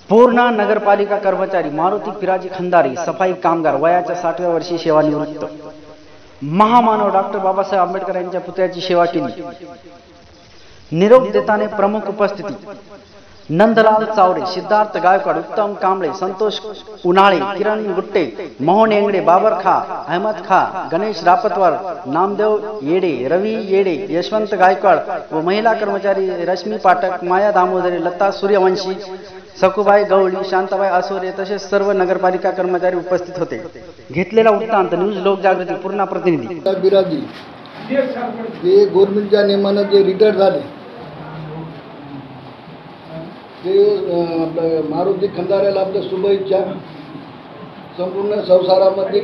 पूर्णा नगरपालिका कर्मचारी मारुती पिराजी खंदारे सफाई कामगार वयाच्या 60व्या वर्षी सेवानिवृत्त। महामानव डॉक्टर बाबासाहेब आंबेडकर यांच्या पुतळ्याची सेवा केली। निरोप देताना प्रमुख उपस्थिती नंदलाल चावरे, सिद्धार्थ गायकवाड, उत्तम कांबळे, संतोष उन्हाळे, किरण गुट्टे, मोहन येंगडे, बाबर खा, अहमद खा, गणेश रापतवार, नामदेव येडे, रवी येडे, यशवंत गायकवाड व महिला कर्मचारी रश्मी पाठक, माया दामोदरे, लता सूर्यवंशी, सकुबाई गवळी, शांताबाई आसोरे तसेच सर्व नगरपालिका कर्मचारी उपस्थित होते। घेतलेला वृत्तांत न्यूज लोकजागृती पूर्णा प्रतिनिधी। बिराजी जे गव्हर्नमेंटच्या नियमानं जे रिटायर झाले ते आपलं मारुती खंदाऱ्याला आपल्या शुभेच्छा। संपूर्ण संसारामध्ये